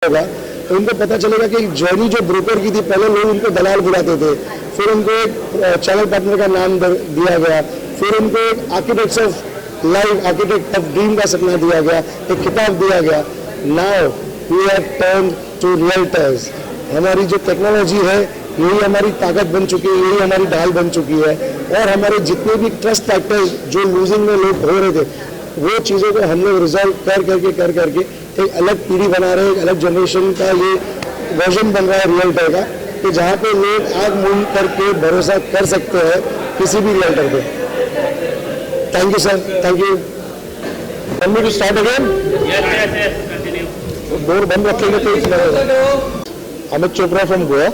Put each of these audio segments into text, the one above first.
होगा तो उनको पता चलेगा कि जर्नी जो ब्रोकर की थी, पहले लोग उनको दलाल बुलाते थे, फिर उनको एक चैनल पार्टनर का नाम दिया गया, फिर उनको एक architects of life, architect of dream का सपना दिया गया, एक किताब दिया गया। Now we have turn to realtors. हमारी जो टेक्नोलॉजी है यही हमारी ताकत बन चुकी है, यही हमारी ढाल बन चुकी है, और हमारे जितने भी ट्रस्ट फैक्टर्स जो लूजिंग में लोग हो रहे थे, वो चीज़ों को हम लोग रिजॉल्व कर करके एक अलग पीढ़ी बना रहे हैं, एक अलग जनरेशन का ये वर्जन बन रहा है रियल्टर का, कि जहाँ पे लोग आग मूंद करके भरोसा कर सकते हैं किसी भी रियल्टर पे। Thank you sir, thank you. Want me to start again? Yes, continue. Door बंद रखेंगे तो Amit Chopra from Goa.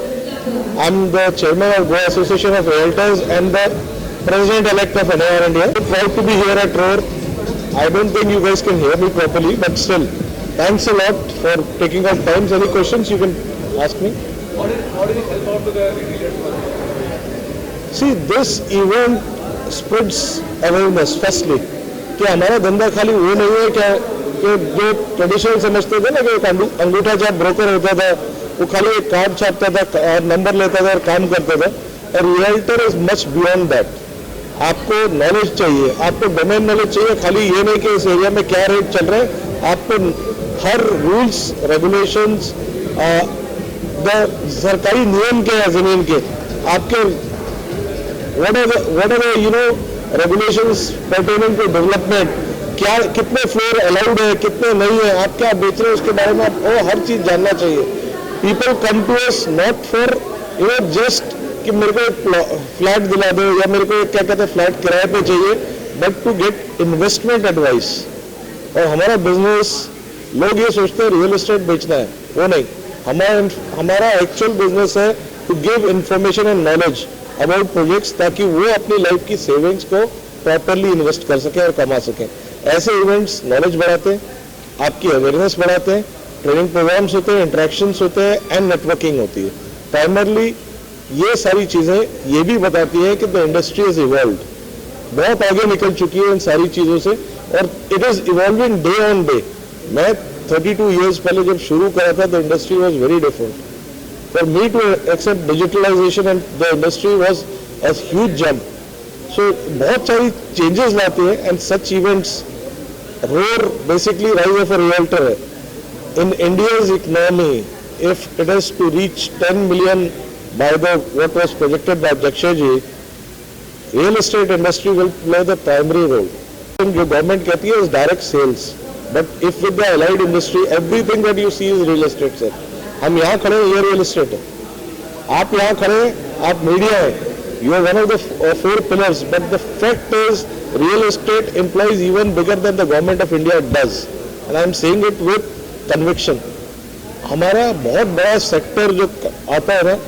I'm the chairman of Goa Association of Realtors and the president-elect of NAR India. I'm proud to be here at Roar. I don't think you guys can hear me properly, but still, thanks a lot for taking out time. Any questions you can ask me? How did it help out to the retailers? See, this event spreads awareness. Firstly, कि हमारा धंधा खाली वो नहीं है क्या कि जो ट्रेडिशनल समझते थे ना कि एक अंगूठा जब ब्रोकर होता था वो खाली एक कार्ड छापता था और नंबर लेता था और काम करता था। और realtor is much beyond that. आपको नॉलेज चाहिए, आपको डोमेन नॉलेज चाहिए, खाली ये नहीं कि इस एरिया में क्या रेट चल रहा है, आपको हर रूल्स रेगुलेशंस, सरकारी नियम क्या है जमीन के, आपके what are you know regulations pertaining to development, क्या कितने फ्लोर अलाउड है, कितने नहीं है, आप क्या बेच रहे हैं उसके बारे में आपको हर चीज जानना चाहिए। People come to us not for you know just कि मेरे को एक फ्लैट दिला दो या मेरे को क्या कहते हैं फ्लैट किराए पे चाहिए, but to get investment advice. और हमारा बिजनेस, लोग ये सोचते हैं रियल एस्टेट बेचना है, वो नहीं। हमारा एक्चुअल बिजनेस है to give information and knowledge about projects, ताकि वो अपनी लाइफ की सेविंग्स को प्रॉपरली इन्वेस्ट कर सकें और कमा सकें। ऐसे इवेंट्स नॉलेज बढ़ाते हैं, आपकी अवेयरनेस बढ़ाते हैं, ट्रेनिंग प्रोग्राम्स होते हैं, इंटरेक्शंस होते हैं एंड नेटवर्किंग होती है। प्राइमरली ये सारी चीज़ें ये भी बताती है कि द इंडस्ट्री इज इवॉल्व्ड, बहुत आगे निकल चुकी है इन सारी चीज़ों से, और it is evolving day on day. मैं 32 ईयर्स पहले जब शुरू करा था the industry was very different. For me to accept digitalization and the industry was a huge jump. So बहुत सारी changes लाते हैं and such events, Roar basically rise of a realtor है. In India's economy, if it is to reach 10 million by the what was projected by Jakshay ji, real estate industry will play the primary role. जो government कहती है is direct sales, but if with the allied industry, everything that you see is real estate sir. हम यहाँ खड़े हैं, ये real estate है। आप यहाँ खड़े हैं, आप मीडिया है, you are one of the 4 pillars, but the fact is real estate employs even bigger than the government of India does, and I am saying it with conviction. हमारा बहुत बड़ा सेक्टर जो आता है ना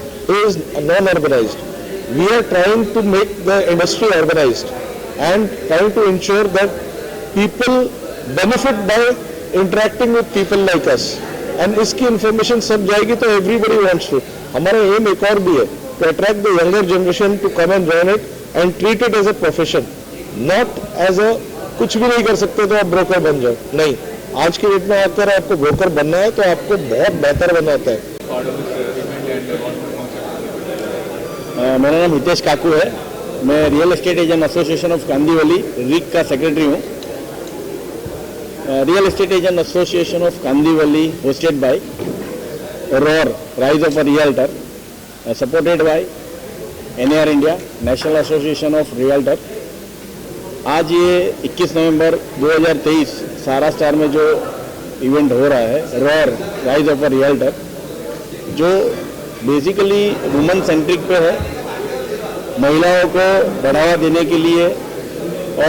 is non organised. We are trying to make the industry organised and trying to ensure that people benefit by interacting with people like us, and इसकी information सब जाएगी तो एवरीबडी वांट्स टू। हमारा एम एक और भी है to attract the younger generation to come and join it and treat it as a profession, not as a कुछ भी नहीं कर सकते तो आप ब्रोकर बन जाओ, नहीं। आज के डेट में आकर आपको ब्रोकर बनना है तो आपको बहुत बेहतर बनाता है। मेरा नाम हितेश काकू है, मैं real estate agent association of Kandivali रिक का सेक्रेटरी हूँ। Real Estate Agent Association of Kandivali, hosted by ROAR, Rise of a Realtor, supported by NAR India, National Association of Realtor। आज ये 21 नवंबर 2023 सारा स्टार में जो इवेंट हो रहा है ROAR, Rise of a Realtor, जो बेसिकली वुमेन सेंट्रिक पे है, महिलाओं को बढ़ावा देने के लिए,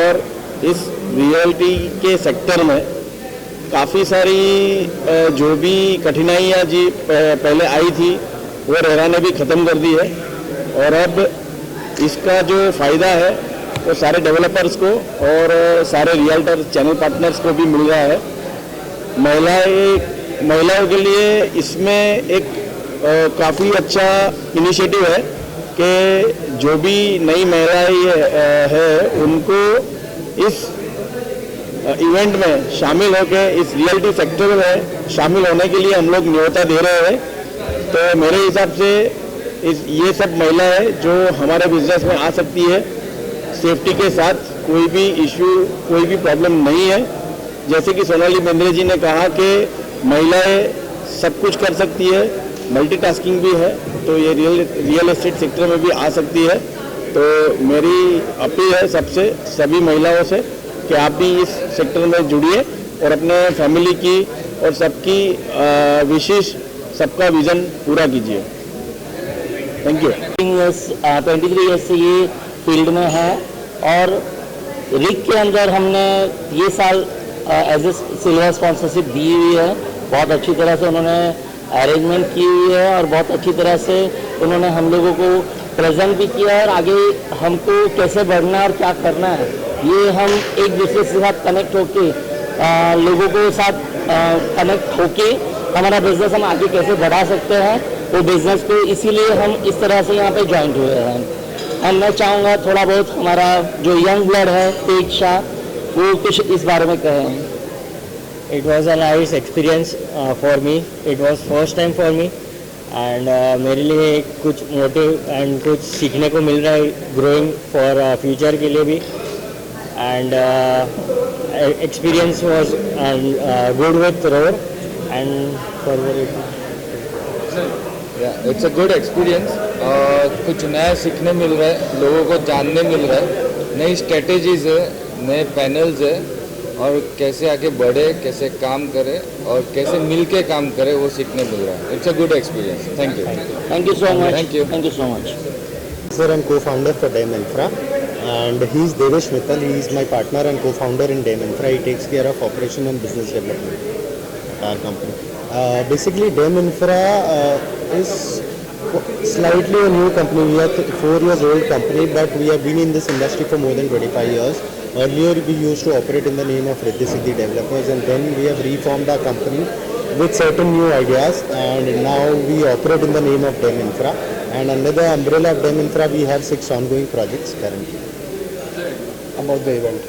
और इस रियल्टी के सेक्टर में काफ़ी सारी जो भी कठिनाइयाँ जी पहले आई थी वो रेरा ने भी ख़त्म कर दी है, और अब इसका जो फ़ायदा है वो सारे डेवलपर्स को और सारे रियल्टर चैनल पार्टनर्स को भी मिल रहा है। महिलाओं के लिए इसमें एक काफ़ी अच्छा इनिशिएटिव है कि जो भी नई महिलाएं है उनको इस इवेंट में शामिल होकर इस रियल्टी सेक्टर में शामिल होने के लिए हम लोग न्योता दे रहे हैं। तो मेरे हिसाब से ये सब महिलाएं जो हमारे बिजनेस में आ सकती है, सेफ्टी के साथ कोई भी इश्यू, कोई भी प्रॉब्लम नहीं है। जैसे कि सोनाली बेंद्रे जी ने कहा कि महिलाएं सब कुछ कर सकती है, मल्टीटास्किंग भी है, तो ये रियल एस्टेट सेक्टर में भी आ सकती है। तो मेरी अपील है सबसे, सभी महिलाओं से कि आप भी इस सेक्टर में जुड़िए और अपने फैमिली की और सबकी विशेष सबका विजन पूरा कीजिए। Thank you. 23 ईयर्स से ये फील्ड में है और रिक के अंदर हमने ये साल एज ए सिल्वर स्पॉन्सरशिप दी हुई है। बहुत अच्छी तरह से उन्होंने अरेंजमेंट की हुई है और बहुत अच्छी तरह से उन्होंने हम लोगों को प्रेजेंट भी किया है और आगे हमको कैसे बढ़ना और क्या करना है ये हम एक दूसरे के साथ कनेक्ट होके लोगों के साथ कनेक्ट होके हमारा बिजनेस हम आगे कैसे बढ़ा सकते हैं वो बिजनेस को, इसीलिए हम इस तरह से यहाँ पे ज्वाइंट हुए हैं। और मैं चाहूँगा थोड़ा बहुत हमारा जो यंग ब्लड है तेज शाह वो कुछ इस बारे में कहें। It was a nice experience for me. It was first time for me and मेरे लिए कुछ मोटिव एंड कुछ सीखने को मिल रहा है ग्रोइंग फॉर फ्यूचर के लिए भी। And experience was good with road and forward. It's a good experience. कुछ नया सीखने मिल रहा है, लोगों को जानने मिल रहा है, नई स्ट्रेटेजीज है, नए पैनल्स है और कैसे आगे बढ़े, कैसे काम करे और कैसे मिल के काम करे वो सीखने मिल रहा है। It's a good experience. Thank you. Thank you so much. Thank you. Thank you so much. Sir, I'm co-founder for DEM Infra and he's Devesh Mittal. He is my partner and co-founder in DEM Infra. He takes care of operation and business development our company. Basically DEM Infra is slightly a new company. We are 4 years old company but we have been in this industry for more than 25 years. Earlier we used to operate in the name of Riddhi Siddhi Developers and then we have reformed our company with certain new ideas and now we operate in the name of DEM Infra. And under the umbrella of DEM Infra, we have 6 ongoing projects currently. About the event.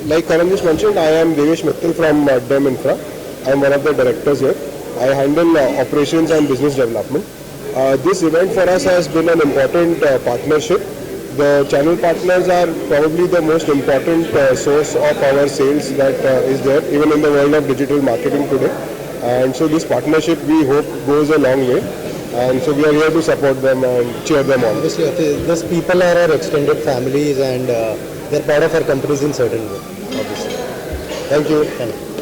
Like Karan just mentioned, I am Devesh Mittal from DEM Infra. I am one of the directors here. I handle operations and business development. This event for us has been an important partnership. The channel partners are probably the most important source of our sales that is there, even in the world of digital marketing today. And so this partnership we hope goes a long way, and so we are here to support them and cheer them on. Obviously, these people are our extended families and they're part of our companies in certain way. Obviously. Thank you. Thank you.